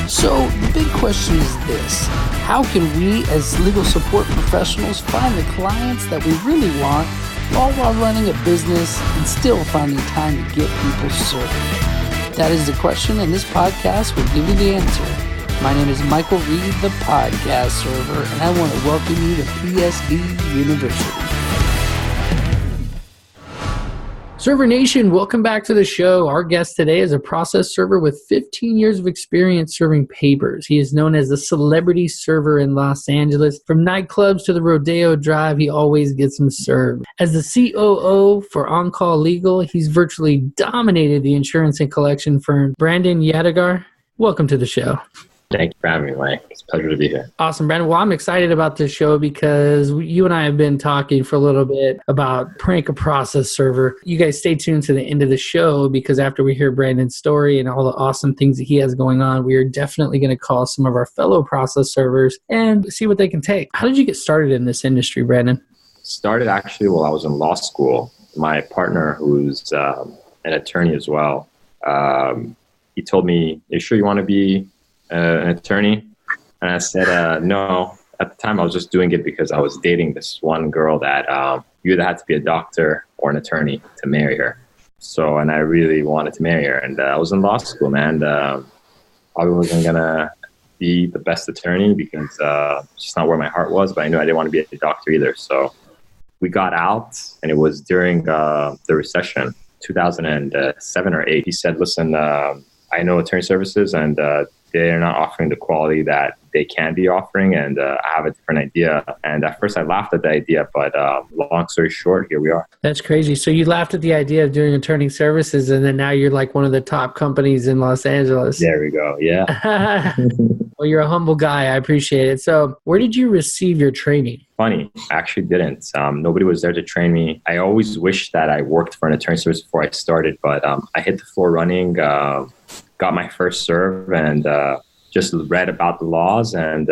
So the big question is this: how can we as legal support professionals find the clients that we really want, all while running a business and still finding time to get people served? That is the question, and this podcast will give you the answer. My name is Michael Reed, the podcast server, and I want to welcome you to PSD University. Server Nation, welcome back to the show. Our guest today is a process server with 15 years of experience serving papers. He is known as the celebrity server in Los Angeles. From nightclubs to the Rodeo Drive, he always gets them served. As the COO for On Call Legal, he's virtually dominated the insurance and collection firm. Brandon Yadigar, welcome to the show. Thank you for having me, Mike. It's a pleasure to be here. Awesome, Brandon. Well, I'm excited about this show because you and I have been talking for a little bit about Prank a Process Server. You guys stay tuned to the end of the show because after we hear Brandon's story and all the awesome things that he has going on, we are definitely going to call some of our fellow process servers and see what they can take. How did you get started in this industry, Brandon? Started actually while I was in law school. My partner, who's an attorney as well, he told me, "You sure you want to be an attorney?" And I said, no. At the time, I was just doing it because I was dating this one girl that you either had to be a doctor or an attorney to marry her. So, and I really wanted to marry her. And I was in law school, man. I wasn't going to be the best attorney because it's just not where my heart was. But I knew I didn't want to be a doctor either. So we got out, and it was during the recession, 2007 or 8. He said, "Listen, I know attorney services, and they're not offering the quality that they can be offering, and I have a different idea." And at first I laughed at the idea, but long story short, here we are. That's crazy. So you laughed at the idea of doing attorney services, and then now you're like one of the top companies in Los Angeles. There we go. Yeah. Well, you're a humble guy. I appreciate it. So where did you receive your training? Funny, I actually didn't. Nobody was there to train me. I always wished that I worked for an attorney service before I started, but I hit the floor running, got my first serve, and just read about the laws and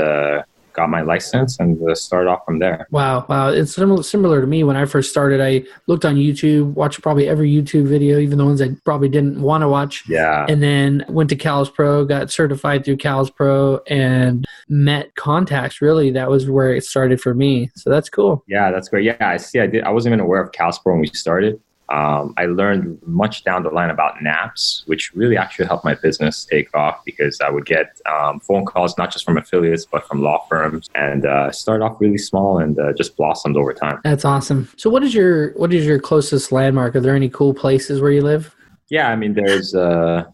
got my license and started off from there. Wow. It's similar to me. When I first started, I looked on YouTube, watched probably every YouTube video, even the ones I probably didn't want to watch. Yeah. And then went to CalsPro, got certified through CalsPro, and met contacts. Really, that was where it started for me. So that's cool. Yeah, that's great. Yeah, I wasn't even aware of CalsPro when we started. I learned much down the line about NAPs, which really actually helped my business take off because I would get phone calls, not just from affiliates, but from law firms, and started off really small and just blossomed over time. That's awesome. So what is your closest landmark? Are there any cool places where you live? Yeah, I mean, there's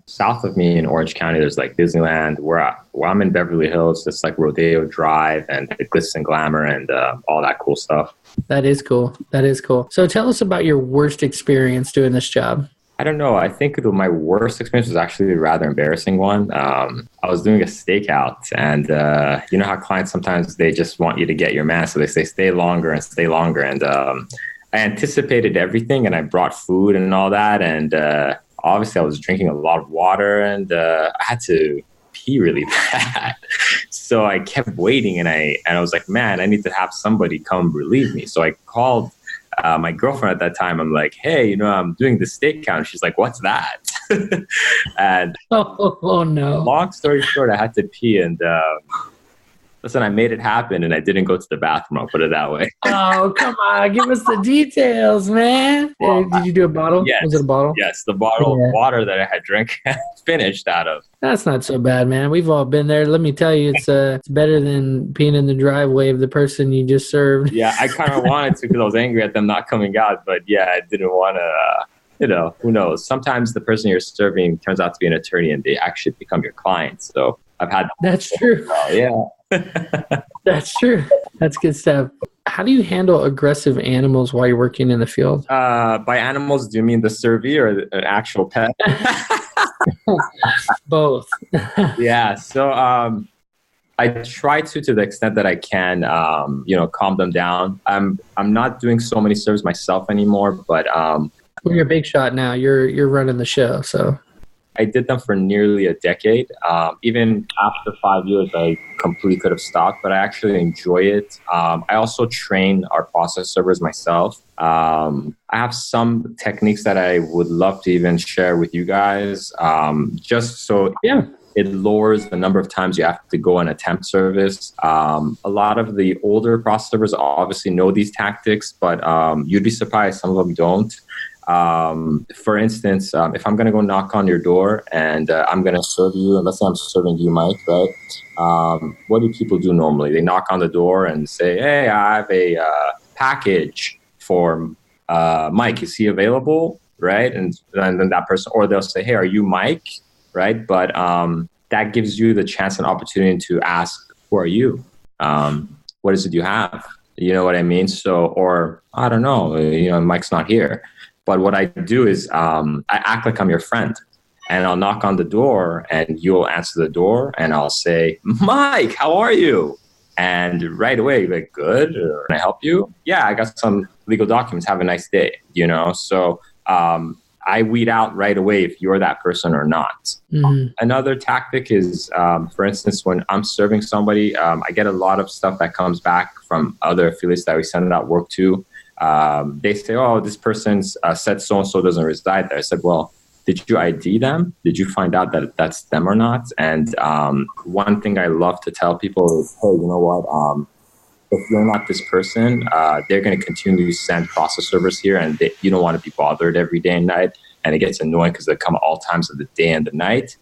south of me in Orange County, there's like Disneyland. Where I'm in Beverly Hills, it's like Rodeo Drive and the glitz and glamour and all that cool stuff. That is cool. So tell us about your worst experience doing this job. I don't know. I think my worst experience was actually a rather embarrassing one. I was doing a stakeout, and you know how clients sometimes they just want you to get your man, so they say stay longer. And I anticipated everything, and I brought food and all that, and obviously I was drinking a lot of water, and I had to pee really bad. So I kept waiting, and I was like, man, I need to have somebody come relieve me. So I called my girlfriend at that time. I'm like, hey, I'm doing the steak count. She's like, what's that? And oh no. Long story short, I had to pee, and listen, I made it happen, and I didn't go to the bathroom. I'll put it that way. Oh, come on. Give us the details, man. Well, did you do a bottle? Yes. Was it a bottle? Yes, the bottle of water that I had drank finished out of. That's not so bad, man. We've all been there. Let me tell you, it's better than peeing in the driveway of the person you just served. Yeah, I kind of wanted to because I was angry at them not coming out. But yeah, I didn't want to, who knows? Sometimes the person you're serving turns out to be an attorney and they actually become your client. So I've had... That's true. Yeah. That's true. That's good stuff. How do you handle aggressive animals while you're working in the field? By animals, do you mean the servee or an actual pet? Both. Yeah. So I try to the extent that I can, calm them down. I'm not doing so many serves myself anymore, but well, you're a big shot now. You're running the show, so. I did them for nearly a decade. Even after 5 years, I completely could have stopped, but I actually enjoy it. I also train our process servers myself. I have some techniques that I would love to even share with you guys. Just so It lowers the number of times you have to go and attempt service. A lot of the older process servers obviously know these tactics, but you'd be surprised some of them don't. For instance, if I'm going to go knock on your door and I'm going to serve you, and let's say I'm serving you, Mike, right? What do people do normally? They knock on the door and say, hey, I have a package for Mike. Is he available? Right? And then that person, or they'll say, hey, are you Mike? Right? But that gives you the chance and opportunity to ask, who are you? What is it you have? You know what I mean? So, or I don't know, Mike's not here. But what I do is I act like I'm your friend, and I'll knock on the door and you'll answer the door and I'll say, Mike, how are you? And right away, you're like, good. Can I help you? Yeah, I got some legal documents. Have a nice day. So I weed out right away if you're that person or not. Mm-hmm. Another tactic is, for instance, when I'm serving somebody, I get a lot of stuff that comes back from other affiliates that we send out work to. They say, oh, this person's said so-and-so doesn't reside there. I said, well, did you ID them? Did you find out that that's them or not? And one thing I love to tell people is, hey, you know what? If you're not this person, they're going to continue to send process servers here, and you don't want to be bothered every day and night. And it gets annoying because they come at all times of the day and the night.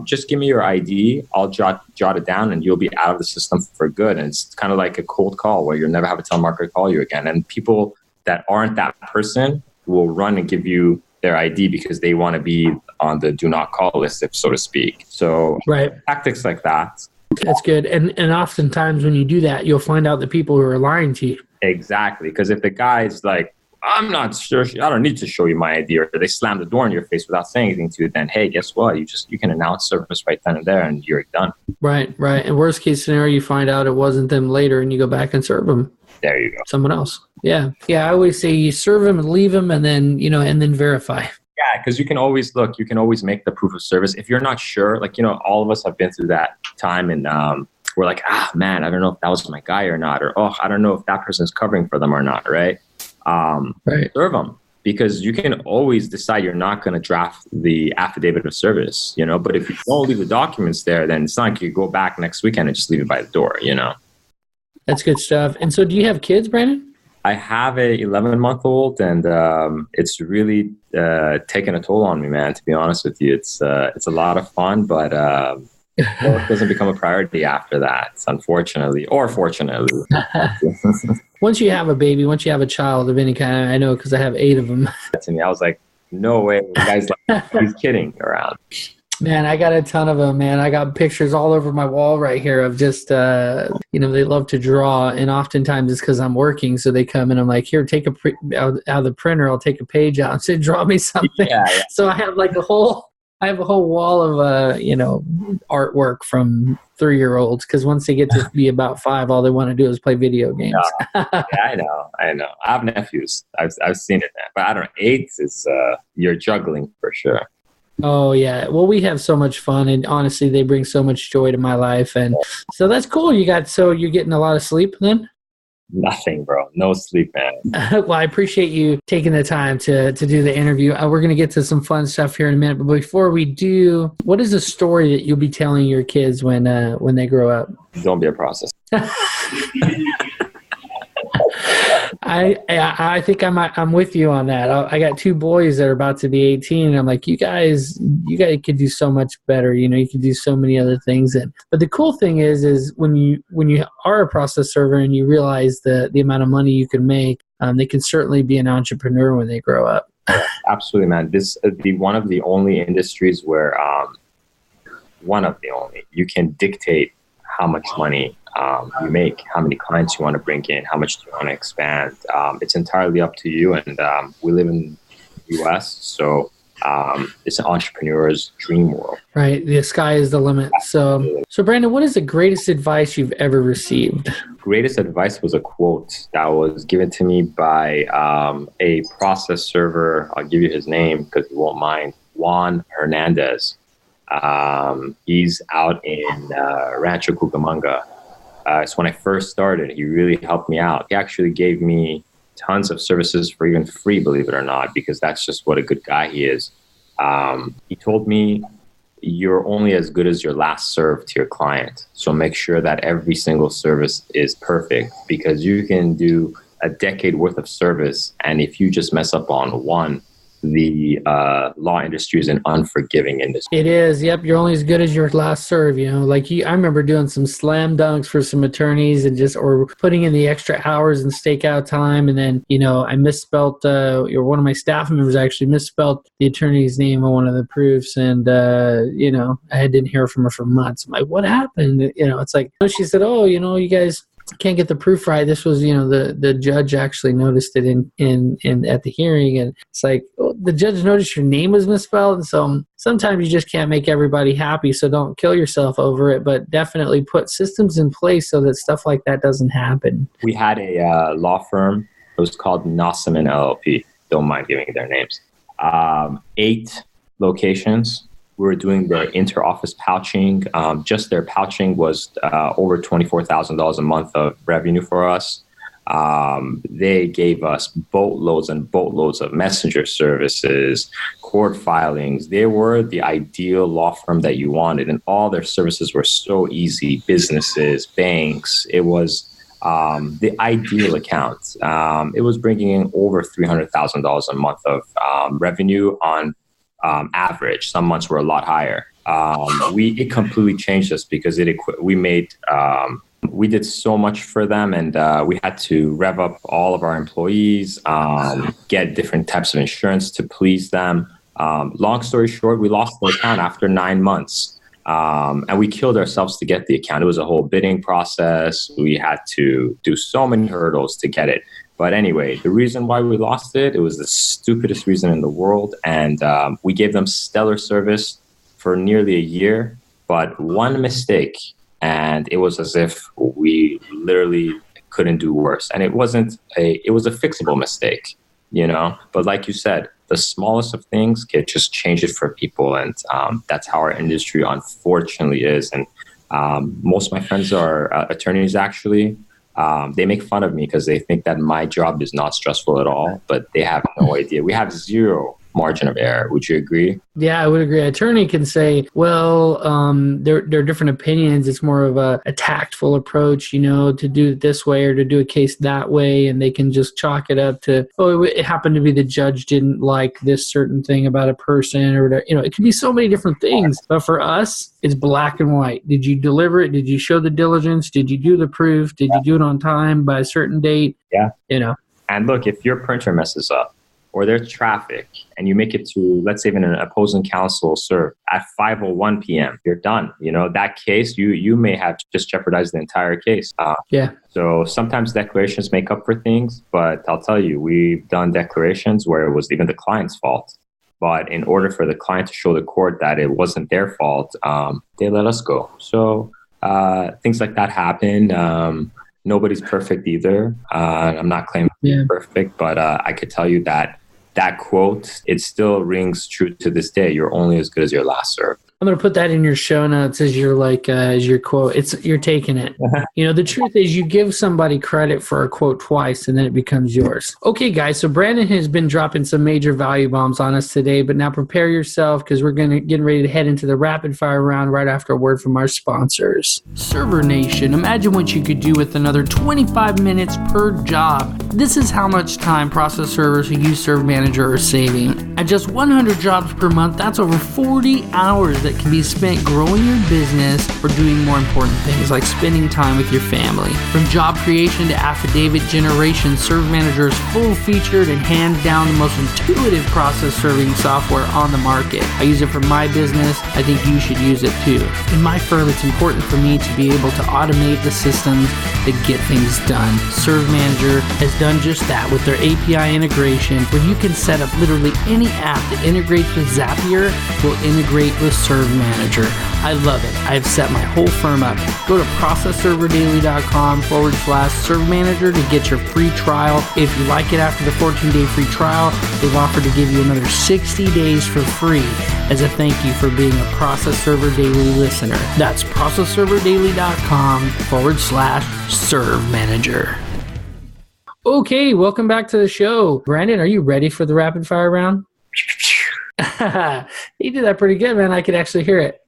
Just give me your ID. I'll jot it down, and you'll be out of the system for good. And it's kind of like a cold call where you'll never have a telemarketer call you again. And people that aren't that person will run and give you their ID because they want to be on the do not call list, so to speak. So tactics like that. That's good. And oftentimes when you do that, you'll find out the people who are lying to you. Exactly. Because if the guy's like, I'm not sure, I don't need to show you my ID, or they slam the door in your face without saying anything to you, then hey, guess what? You can announce service right then and there and you're done. Right. And worst case scenario, you find out it wasn't them later and you go back and serve them. There you go. Someone else. Yeah. I always say you serve them and leave them and then, and then verify. Yeah, because you can always make the proof of service. If you're not sure, all of us have been through that time and we're like, man, I don't know if that was my guy or not, or, I don't know if that person's covering for them or not, right? Serve them, because you can always decide you're not going to draft the affidavit of service, but if you don't leave the documents there, then it's not like you go back next weekend and just leave it by the door, That's good stuff. And so do you have kids, Brandon? I have a 11-month-old, and it's really taken a toll on me, man. To be honest with you, it's a lot of fun, but it doesn't become a priority after that, unfortunately, or fortunately. Once you have a baby, once you have a child of any kind, I know because I have 8 of them. To me, I was like, no way, the guy's like, he's kidding around. Man, I got a ton of them, man. I got pictures all over my wall right here of just, they love to draw. And oftentimes it's because I'm working. So they come and I'm like, here, take out of the printer. I'll take a page out and say, draw me something. Yeah. So I have like a whole wall of, artwork from 3-year-olds. Because once they get to be about 5, all they want to do is play video games. Yeah, I know. I have nephews. I've seen it, man. But I don't know, 8 is, you're juggling for sure. Oh, yeah. Well, we have so much fun, and honestly, they bring so much joy to my life. And so that's cool. So you're getting a lot of sleep then? Nothing, bro. No sleep, man. Well, I appreciate you taking the time to do the interview. We're going to get to some fun stuff here in a minute. But before we do, what is a story that you'll be telling your kids when they grow up? Don't be a process. I think I'm with you on that. I got 2 boys that are about to be 18, and I'm like, you guys could do so much better. You could do so many other things. But the cool thing is when you are a process server and you realize the amount of money you can make, they can certainly be an entrepreneur when they grow up. Yeah, absolutely, man. This is one of the only industries where you can dictate how much money you make, how many clients you want to bring in, how much do you want to expand. It's entirely up to you. And we live in the U.S., so it's an entrepreneur's dream world. Right. The sky is the limit. So Brandon, what is the greatest advice you've ever received? Greatest advice was a quote that was given to me by a process server. I'll give you his name because he won't mind. Juan Hernandez. He's out in Rancho Cucamonga. So when I first started, he really helped me out. He actually gave me tons of services for even free, believe it or not, because that's just what a good guy he is. He told me, you're only as good as your last serve to your client. So make sure that every single service is perfect, because you can do a decade worth of service, and if you just mess up on one, the law industry is an unforgiving industry. It is. Yep. You're only as good as your last serve, like I remember doing some slam dunks for some attorneys and or putting in the extra hours and stakeout time. And then, I misspelt, one of my staff members actually misspelt the attorney's name on one of the proofs. And, I didn't hear from her for months. I'm like, what happened? It's like, she said, oh, you guys can't get the proof right. This was, the judge actually noticed it in at the hearing, and it's like, oh, the judge noticed your name was misspelled. And so sometimes you just can't make everybody happy. So don't kill yourself over it, but definitely put systems in place so that stuff like that doesn't happen. We had a law firm. It was called Nossaman LLP. Don't mind giving their names. 8 locations. We were doing their inter-office pouching. Just their pouching was over $24,000 a month of revenue for us. They gave us boatloads and boatloads of messenger services, court filings. They were the ideal law firm that you wanted, and all their services were so easy. Businesses, banks. It was the ideal account. It was bringing in over $300,000 a month of revenue on average. Some months were a lot higher. It completely changed us because we did so much for them, and we had to rev up all of our employees, get different types of insurance to please them. Long story short, we lost the account after 9 months, and we killed ourselves to get the account. It was a whole bidding process. We had to do so many hurdles to get it. But anyway, the reason why we lost it was the stupidest reason in the world. And we gave them stellar service for nearly a year, but one mistake, and it was as if we literally couldn't do worse. And it was a fixable mistake, But like you said, the smallest of things can just change it for people. And that's how our industry unfortunately is. And most of my friends are attorneys, actually. They make fun of me because they think that my job is not stressful at all, but they have no idea. We have zero margin of error. Would you agree? Yeah, I would agree. An attorney can say, well, there are different opinions. It's more of a tactful approach, to do it this way or to do a case that way. And they can just chalk it up to, oh, it happened to be the judge didn't like this certain thing about a person, or, it could be so many different things. But for us, it's black and white. Did you deliver it? Did you show the diligence? Did you do the proof? Did you do it on time by a certain date? Yeah. And look, if your printer messes up, or there's traffic, and you make it to, let's say, even an opposing counsel serve at 5:01 p.m., you're done. That case, you may have just jeopardized the entire case. So sometimes declarations make up for things, but I'll tell you, we've done declarations where it was even the client's fault. But in order for the client to show the court that it wasn't their fault, they let us go. So things like that happen. Nobody's perfect either. I'm not claiming to be perfect, but I could tell you that quote, it still rings true to this day. You're only as good as your last serve. I'm going to put that in your show notes as your as your quote. You're taking it. The truth is you give somebody credit for a quote twice and then it becomes yours. Okay, guys. So Brandon has been dropping some major value bombs on us today, but now prepare yourself because we're getting ready to head into the rapid fire round right after a word from our sponsors. Server Nation, imagine what you could do with another 25 minutes per job. This is how much time process servers who use Serve Manager are saving. At just 100 jobs per month, that's over 40 hours that can be spent growing your business or doing more important things like spending time with your family. From job creation to affidavit generation, Serve Manager is full-featured and hands down the most intuitive process serving software on the market. I use it for my business. I think you should use it too. In my firm, it's important for me to be able to automate the systems that get things done. Serve Manager has done just that with their API integration, where you can set up literally any app that integrates with Zapier will integrate with Serve Manager. I love it. I've set my whole firm up. Go to processserverdaily.com/Serve Manager to get your free trial. If you like it after the 14-day free trial, they've offered to give you another 60 days for free as a thank you for being a Process Server Daily listener. That's processserverdaily.com/Serve Manager. Okay, welcome back to the show. Brandon, are you ready for the rapid fire round? You did that pretty good, man. I could actually hear it.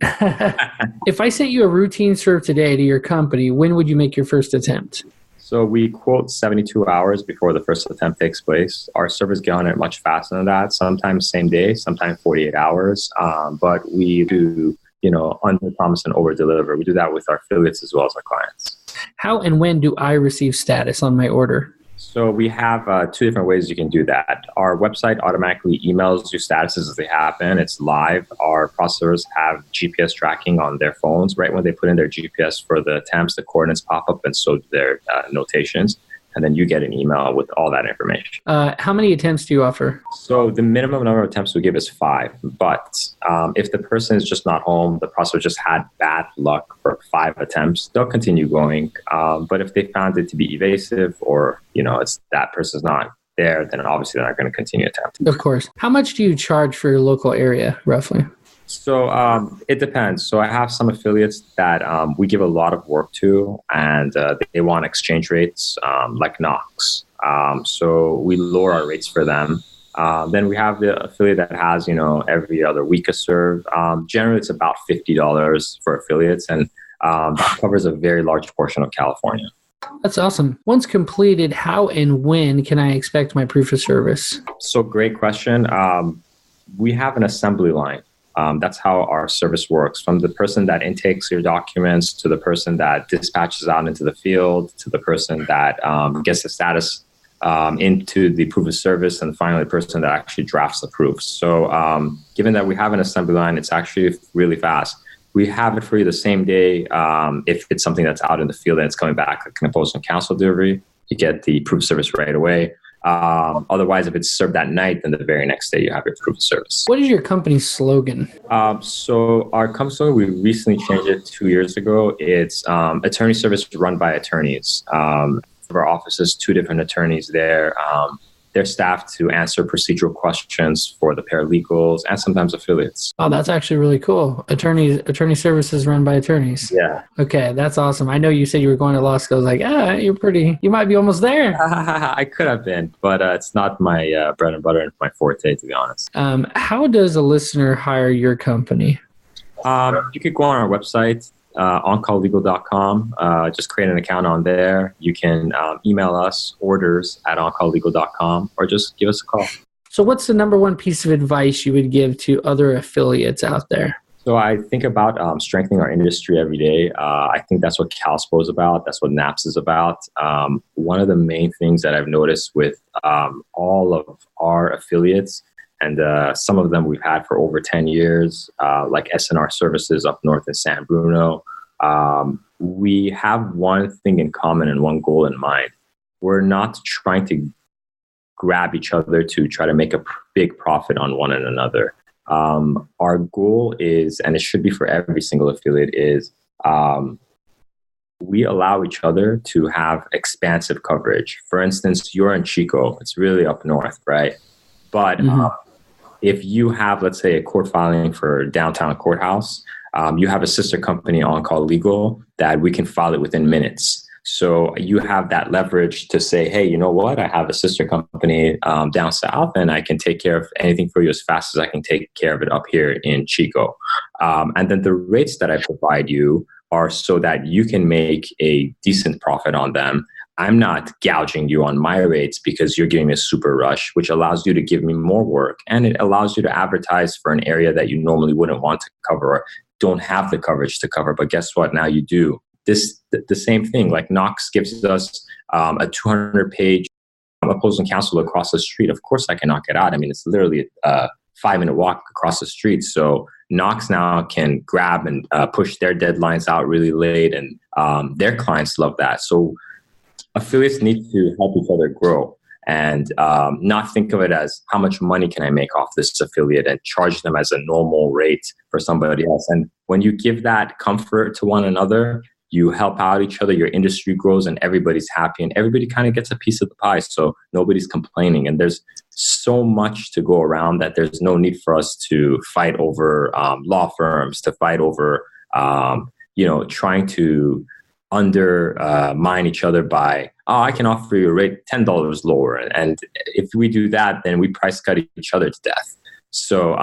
If I sent you a routine serve today to your company, when would you make your first attempt? So we quote 72 hours before the first attempt takes place. Our servers get on it much faster than that, sometimes same day, sometimes 48 hours. But we do, under promise and over deliver. We do that with our affiliates as well as our clients. How and when do I receive status on my order? So we have two different ways you can do that. Our website automatically emails you statuses as they happen. It's live. Our processors have GPS tracking on their phones. Right when they put in their GPS for the attempts, the coordinates pop up, and so do their notations. And then you get an email with all that information. How many attempts do you offer? So the minimum number of attempts we give is 5. But if the person is just not home, the processor just had bad luck for 5 attempts, they'll continue going. But if they found it to be evasive or, it's that person's not there, then obviously they're not going to continue attempting. Of course. How much do you charge for your local area, roughly? So it depends. So I have some affiliates that we give a lot of work to, and they want exchange rates like Knox. So we lower our rates for them. Then we have the affiliate that has, every other week a serve. Generally, it's about $50 for affiliates, and that covers a very large portion of California. That's awesome. Once completed, how and when can I expect my proof of service? So great question. We have an assembly line. That's how our service works. From the person that intakes your documents to the person that dispatches out into the field to the person that gets the status into the proof of service and finally the person that actually drafts the proof. So given that we have an assembly line, it's actually really fast. We have it for you the same day. If it's something that's out in the field and it's coming back, like an opposed and counsel delivery, you get the proof of service right away. Otherwise, if it's served that night, then the very next day you have your proof of service. What is your company's slogan? So our company slogan, we recently changed it 2 years ago. It's attorney service run by attorneys. For our offices, 2 different attorneys there. They're staffed to answer procedural questions for the paralegals and sometimes affiliates. Oh, that's actually really cool. Attorney services run by attorneys. Yeah. Okay, that's awesome. I know you said you were going to law school. I was like, you might be almost there. I could have been, but it's not my bread and butter and my forte, to be honest. How does a listener hire your company? You could go on our website, oncalllegal.com. Just create an account on there. You can email us orders@oncalllegal.com or just give us a call. So what's the number one piece of advice you would give to other affiliates out there? So I think about strengthening our industry every day. I think that's what CalSPO is about. That's what NAPS is about. One of the main things that I've noticed with all of our affiliates, and some of them we've had for over 10 years, like SNR Services up north in San Bruno. We have one thing in common and one goal in mind. We're not trying to grab each other to try to make a big profit on one and another. Our goal is, and it should be for every single affiliate, is we allow each other to have expansive coverage. For instance, you're in Chico. It's really up north, right? But if you have, let's say, a court filing for downtown courthouse, you have a sister company, On Call Legal, that we can file it within minutes. So you have that leverage to say, hey, you know what? I have a sister company down south, and I can take care of anything for you as fast as I can take care of it up here in Chico. And then the rates that I provide you are so that you can make a decent profit on them. I'm not gouging you on my rates because you're giving me a super rush, which allows you to give me more work, and it allows you to advertise for an area that you normally wouldn't want to cover or don't have the coverage to cover. But guess what? Now you do. The same thing, like Knox gives us a 200-page opposing counsel across the street. Of course I can knock it out. I mean, it's literally a 5-minute walk across the street. So Knox now can grab and push their deadlines out really late, and their clients love that. So affiliates need to help each other grow and not think of it as how much money can I make off this affiliate and charge them as a normal rate for somebody else. And when you give that comfort to one another, you help out each other, your industry grows, and everybody's happy, and everybody kind of gets a piece of the pie. So nobody's complaining. And there's so much to go around that there's no need for us to fight over law firms, to fight over, trying to undermine each other by, I can offer you a rate $10 lower. And if we do that, then we price cut each other to death. So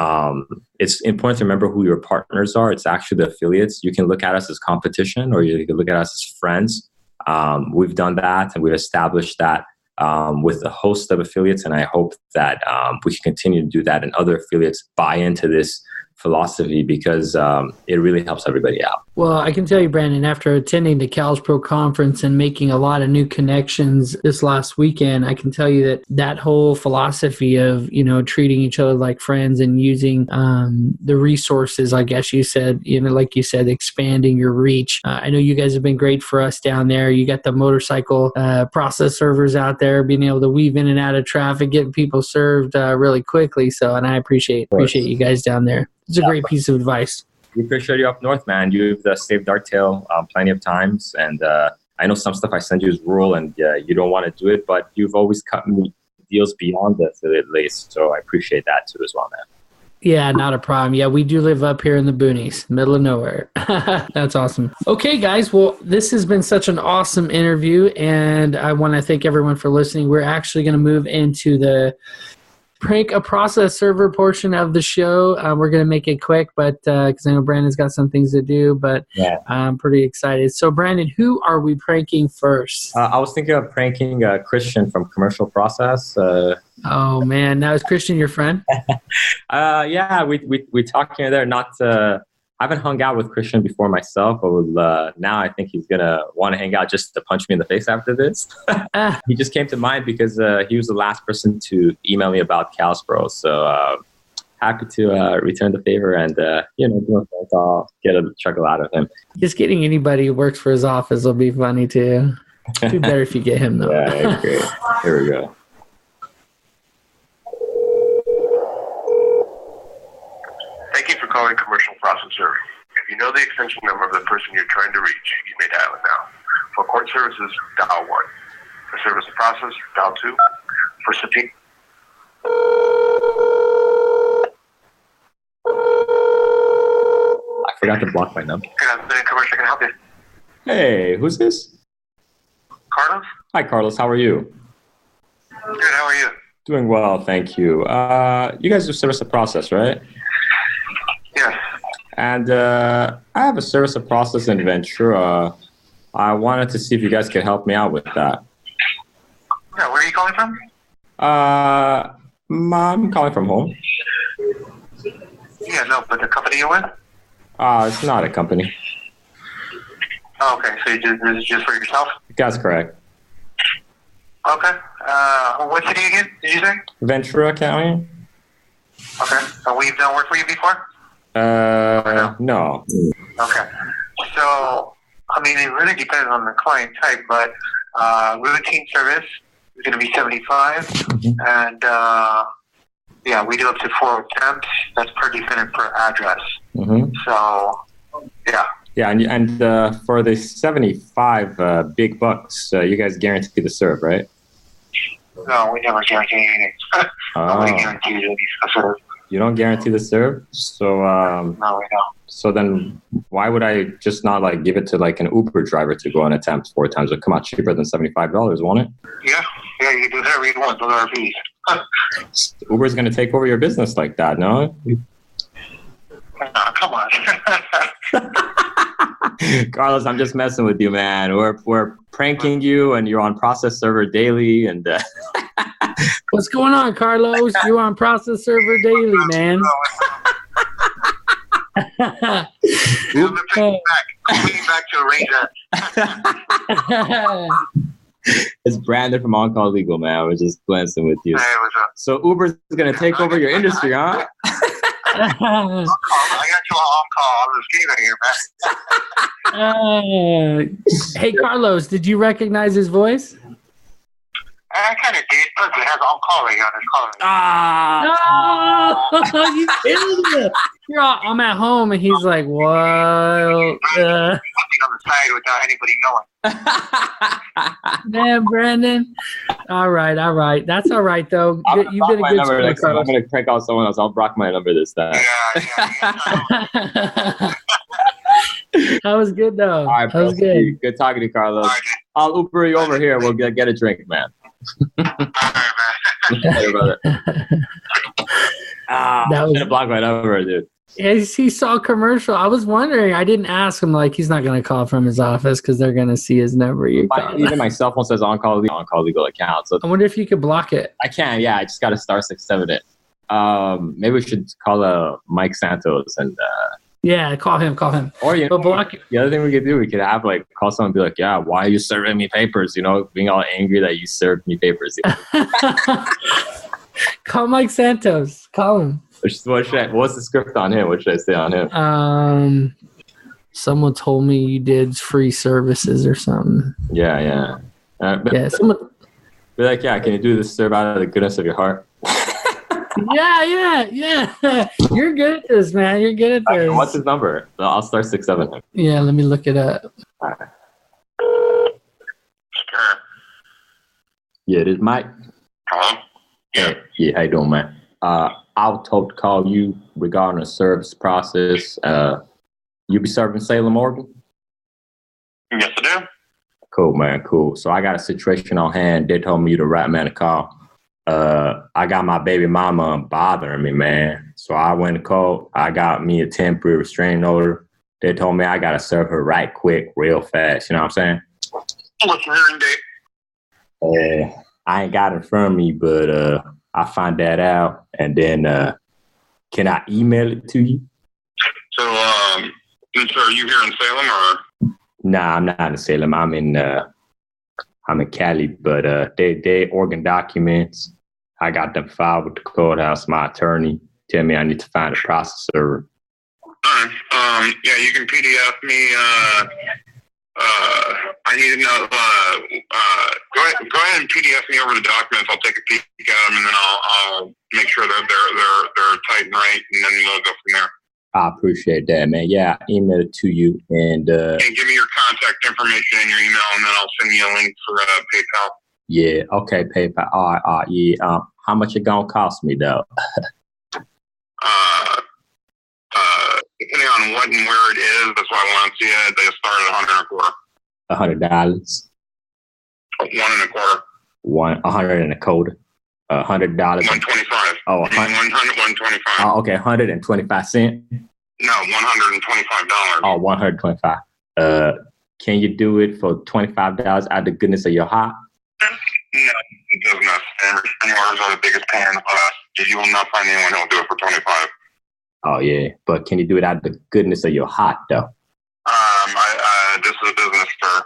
it's important to remember who your partners are. It's actually the affiliates. You can look at us as competition, or you can look at us as friends. We've done that, and we've established that with a host of affiliates. And I hope that we can continue to do that, and other affiliates buy into this philosophy, because it really helps everybody out. Well, I can tell you, Brandon, after attending the CalsPro conference and making a lot of new connections this last weekend, I can tell you that that whole philosophy of, treating each other like friends and using the resources, I guess you said, like you said, expanding your reach. I know you guys have been great for us down there. You got the motorcycle process servers out there, being able to weave in and out of traffic, getting people served really quickly. So, and I appreciate you guys down there. It's a great piece of advice. We appreciate you up north, man. You've saved our tail plenty of times. And I know some stuff I send you is rural, and you don't want to do it, but you've always cut me deals beyond the affiliate list. So I appreciate that too as well, man. Yeah, not a problem. Yeah, we do live up here in the boonies, middle of nowhere. That's awesome. Okay, guys. Well, this has been such an awesome interview, and I want to thank everyone for listening. We're actually going to move into the prank a process server portion of the show. We're going to make it quick, but because I know Brandon's got some things to do, but yeah. I'm pretty excited. So, Brandon, who are we pranking first? I was thinking of pranking Christian from Commercial Process. Oh, man. Now, is Christian your friend? Yeah, we talked here and there. Not I haven't hung out with Christian before myself, but now I think he's going to want to hang out just to punch me in the face after this. He just came to mind because he was the last person to email me about CalsPro. So happy to return the favor and, do a phone call, get a chuckle out of him. Just getting anybody who works for his office will be funny too. It'd be better if you get him, though. Yeah, great. Here we go. Thank you for calling Commercial Processor. If you know the extension number of the person you're trying to reach, you may dial it now. For court services, dial 1. For service of process, dial 2. For subpoena. I forgot to block my number. Good afternoon, Commercial. Can I help you? Hey, who's this? Carlos? Hi, Carlos. How are you? Good. How are you? Doing well, thank you. You guys do service of process, right? Yes. And I have a service of process in Ventura. I wanted to see if you guys could help me out with that. Yeah, where are you calling from? I'm calling from home. Yeah, no, but the company you're with? It's not a company. Oh, okay, so this is just for yourself? That's correct. Okay. What city again, did you say? Ventura County. Okay. We've done work for you before? No. Okay. So, I mean, it really depends on the client type, but routine service is going to be 75, and yeah, we do up to 4 attempts. That's per defendant per address. So, yeah. Yeah, and for the 75 big bucks, you guys guarantee the serve, right? No, we never guarantee anything. Nobody guarantees any serve. You don't guarantee the serve? So no, we don't. So then why would I just not give it to an Uber driver to go and attempt 4 times? It'll come out cheaper than $75, won't it? Yeah, you can do whatever you want. Those are our fees. Uber's going to take over your business like that, no? Come on. Carlos, I'm just messing with you, man. We're pranking you, and you're on Process Server Daily, and what's going on, Carlos? You're on Process Server Daily, man. I'm back to arrange that. It's Brandon from On Call Legal, man. We're just glancing with you. Hey, what's up? So Uber's going to take over your industry, huh? I got you on call. I'm just here. Hey, Carlos, did you recognize his voice? I kind of did, but it has on call right on his caller. No, you killed it. I'm at home, and he's like, "Well, something on the side without anybody knowing." Man, Brandon. All right. That's all right, though. You did a good sport, Carlos. I'm going to crank out someone else. I'll block my number this time. Yeah. That was good, though. All right, that was good. Good talking to you, Carlos. Right, I'll Uber you over here. We'll get a drink, man. all right, man. Hey, brother. Ah, That I was should have blocked my number, dude. he saw a commercial. I was wondering. I didn't ask him. Like, he's not going to call from his office because they're going to see his number. Even my cell phone says on-call legal account. So I wonder if you could block it. I can, yeah. I just got to *671 it. Maybe we should call Mike Santos and Yeah, call him. or But block it. the other thing we could do, we could have like call someone and be like, yeah, why are you serving me papers? You know, being all angry that you served me papers. Call Mike Santos. Call him. What's the script on him? What should I say on him? Someone told me you did free services or something. Yeah. Someone. Be like, yeah, can you do this serve out of the goodness of your heart? Yeah. You're good at this, man. You're good at this. What's his number? I'll *671 him. Yeah, let me look it up. All right. Sure. Yeah, it is Mike. Hello? Yeah, how you doing, man? I was told to call you regarding a service process. You be serving Salem, Oregon? Yes, I do. Cool, man, cool. So I got a situation on hand. They told me you the right man to call. I got my baby mama bothering me, man. So I went to call. I got me a temporary restraining order. They told me I got to serve her right quick, real fast. You know what I'm saying? What's your hearing date? I ain't got it in front of me, but I'll find that out. And then can I email it to you? So, are you here in Salem or? Nah, I'm not in Salem. I'm in Cali, but they Oregon documents. I got them filed with the courthouse. My attorney tell me I need to find a processor. All right. Yeah, you can PDF me. I need to know. Go ahead and PDF me over the documents. I'll take a peek at them, and then I'll make sure that they're tight and right, and then we'll go from there. I appreciate that, man. Yeah, I email it to you, and give me your contact information in your email, and then I'll send you a link for PayPal. Yeah, okay, PayPal. All right, yeah. How much it gonna cost me though? Depending on what and where it is, that's why I want to see it. They start at $125. $100. $125. $125. $100. $125. Oh, $125. Oh, okay, 125 cents. No, $125. Oh, 125. Can you do it for $25 out of the goodness of your heart? No, it does not. And orders are the biggest pain in the class. You will not find anyone who will do it for 25. Oh yeah, but can you do it out of the goodness of your heart though? This is a business, sir.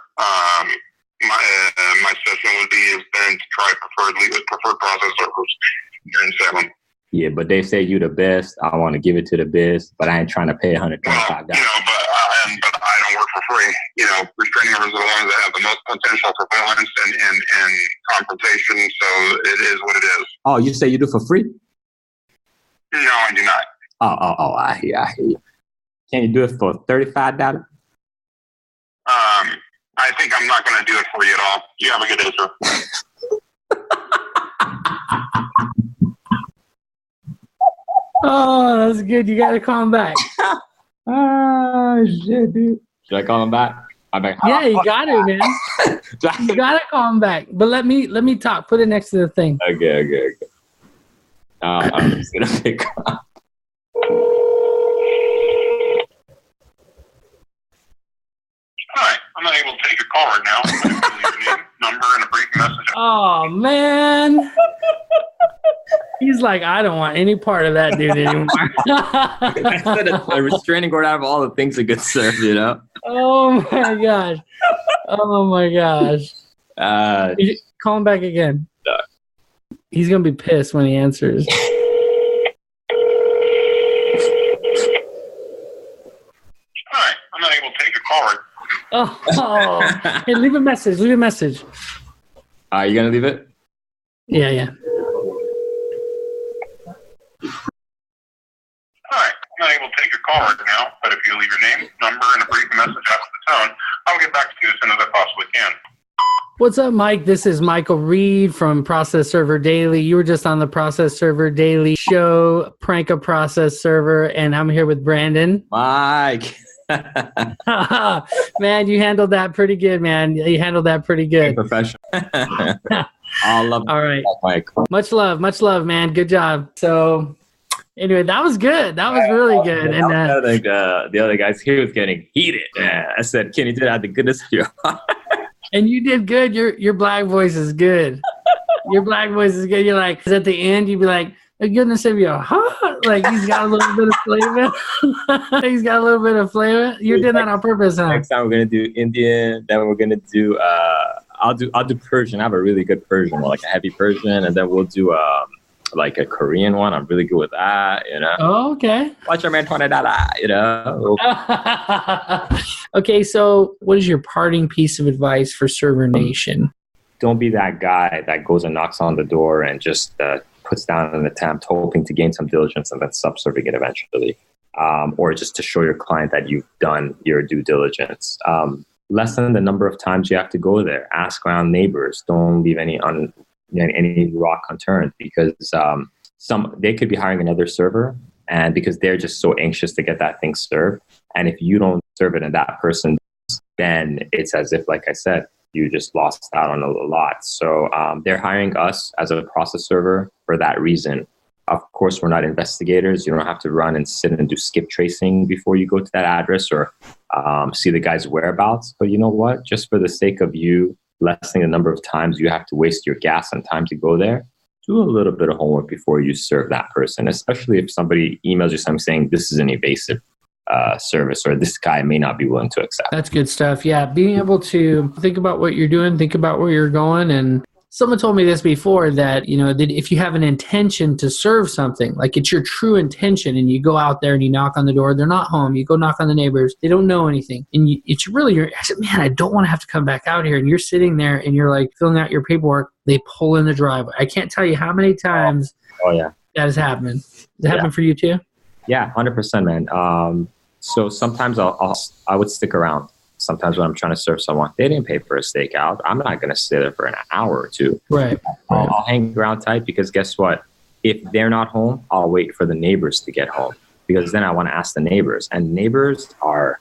My session would be to try preferred process servers here in Salem. Yeah, but they say you the best. I want to give it to the best, but I ain't trying to pay $125. Well, but I don't work for free. Restraining orders are the ones that have the most potential for violence and confrontation. So it is what it is. Oh, you say you do for free? No, I do not. Oh, I hear you. Can you do it for $35? I think I'm not going to do it for you at all. You have a good day, sir. Oh, that's good. You got to call him back. Oh, shit, dude. Should I call him back? Yeah, you got it, man. You got to call him back. But let me talk. Put it next to the thing. Okay. I'm just going to pick up. Hi, I'm not able to take a call right now. I'm going to leave your name, number, and a brief message. Oh, man. He's like, I don't want any part of that dude anymore. I said a restraining order out of all the things that get served, you know? Oh, my gosh. Call him back again. No. He's going to be pissed when he answers. Hi, I'm not able to take a call right now. Oh. Hey, leave a message. You gonna leave it? Yeah. Hi, I'm not able to take a call right now, but if you leave your name, number, and a brief message after the tone, I'll get back to you as soon as I possibly can. What's up, Mike? This is Michael Reed from Process Server Daily. You were just on the Process Server Daily show, Prank a Process Server, and I'm here with Brandon. Mike. Man, you handled that pretty good, man. You handled that pretty good. Professional. All right. Mike. Much love, man. Good job. So Anyway, that was good. That was really good. And the other guys, he was getting heated. I said, "Can you do that out of the goodness of your heart?" And you did good. Your black voice is good. Your black voice is good. You're like, 'cause at the end, you'd be like, "The goodness of your heart." Like he's got a little bit of flavor. He's got a little bit of flavor. You did that on purpose, huh? Next time we're gonna do Indian. Then we're gonna do. I'll do Persian. I have a really good Persian, like a heavy Persian, and then we'll do like a Korean one. I'm really good with that. Oh, okay. Watch your man Okay, so what is your parting piece of advice for Server Nation? Don't be that guy that goes and knocks on the door and just puts down an attempt, hoping to gain some diligence and then subserving it eventually, or just to show your client that you've done your due diligence. Lessen the number of times you have to go there. Ask around neighbors. Don't leave any rock unturned, because they could be hiring another server, and because they're just so anxious to get that thing served, and if you don't serve it and that person does, then it's as if, like I said, you just lost out on a lot. So they're hiring us as a process server for that reason. Of course, we're not investigators. You don't have to run and sit and do skip tracing before you go to that address or see the guy's whereabouts. But you know what? Just for the sake of you lessening the number of times you have to waste your gas and time to go there, do a little bit of homework before you serve that person, especially if somebody emails you something saying this is an evasive service or this guy may not be willing to accept. That's good stuff. Yeah, being able to think about what you're doing, think about where you're going. And someone told me this before, that that if you have an intention to serve something, like it's your true intention, and you go out there and you knock on the door, they're not home, you go knock on the neighbors, they don't know anything, and it's really I said, man, I don't want to have to come back out here. And you're sitting there and you're like filling out your paperwork, they pull in the driveway. I can't tell you how many times that has happened. Does it happen for you too? Yeah, 100%, man. So sometimes I would stick around. Sometimes when I'm trying to serve someone, they didn't pay for a stakeout. I'm not going to sit there for an hour or two. Right. I'll hang around tight, because guess what? If they're not home, I'll wait for the neighbors to get home, because then I want to ask the neighbors. And neighbors are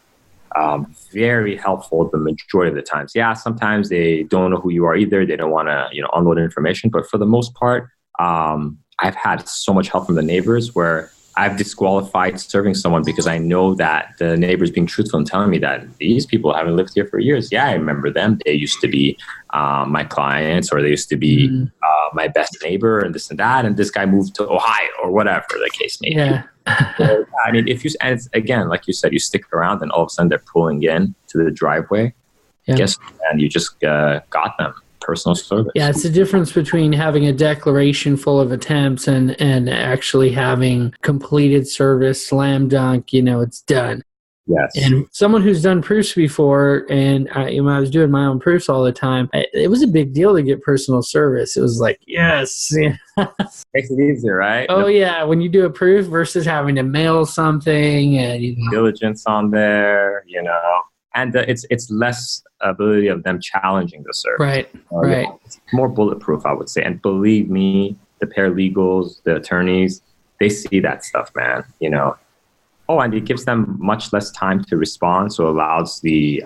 very helpful the majority of the times. Yeah, sometimes they don't know who you are either. They don't want to unload information. But for the most part, I've had so much help from the neighbors where I've disqualified serving someone because I know that the neighbor's being truthful and telling me that these people haven't lived here for years. Yeah, I remember them. They used to be my clients, or they used to be my best neighbor, and this and that. And this guy moved to Ohio, or whatever the case may be. Yeah. So, I mean, and it's, again, like you said, you stick around and all of a sudden they're pulling in to the driveway. Yeah. Guess, and you just got them. Personal service. Yeah, it's the difference between having a declaration full of attempts and actually having completed service, slam dunk, it's done. Yes. And someone who's done proofs before, and I was doing my own proofs all the time, it was a big deal to get personal service. It was like, yes. Makes it easier, right? Oh, yeah. When you do a proof versus having to mail something and diligence on there, and it's less ability of them challenging the service. Right, right. It's more bulletproof, I would say. And believe me, the paralegals, the attorneys, they see that stuff, man. Oh, and it gives them much less time to respond, so it allows the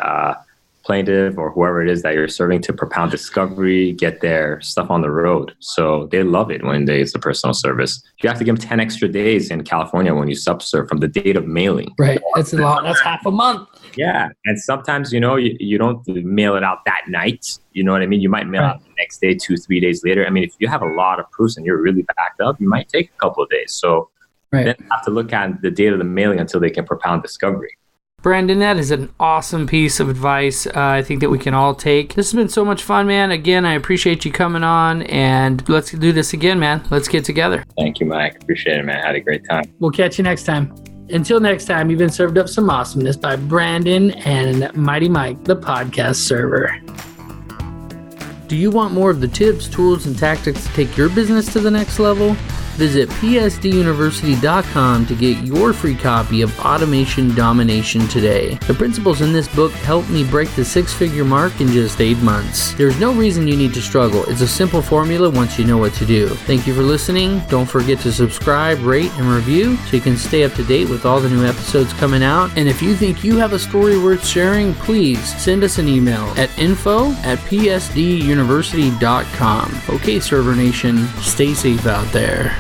plaintiff or whoever it is that you're serving to propound discovery, get their stuff on the road. So they love it when it's a personal service. You have to give them 10 extra days in California when you subserve from the date of mailing. Right. That's a lot. That's half a month. Yeah. And sometimes, you don't mail it out that night. You know what I mean? You might mail out the next day, 2-3 days later. I mean, if you have a lot of proofs and you're really backed up, you might take a couple of days. So then you have to look at the date of the mailing until they can propound discovery. Brandon, that is an awesome piece of advice I think that we can all take. This has been so much fun, man. Again, I appreciate you coming on, and let's do this again, man. Let's get together. Thank you, Mike. Appreciate it, man. I had a great time. We'll catch you next time. Until next time, you've been served up some awesomeness by Brandon and Mighty Mike, the podcast server. Do you want more of the tips, tools, and tactics to take your business to the next level? Visit psduniversity.com to get your free copy of Automation Domination today. The principles in this book helped me break the 6-figure mark in just 8 months. There's no reason you need to struggle. It's a simple formula once you know what to do. Thank you for listening. Don't forget to subscribe, rate, and review so you can stay up to date with all the new episodes coming out. And if you think you have a story worth sharing, please send us an email at info@psduniversity.com. Okay, Server Nation, stay safe out there.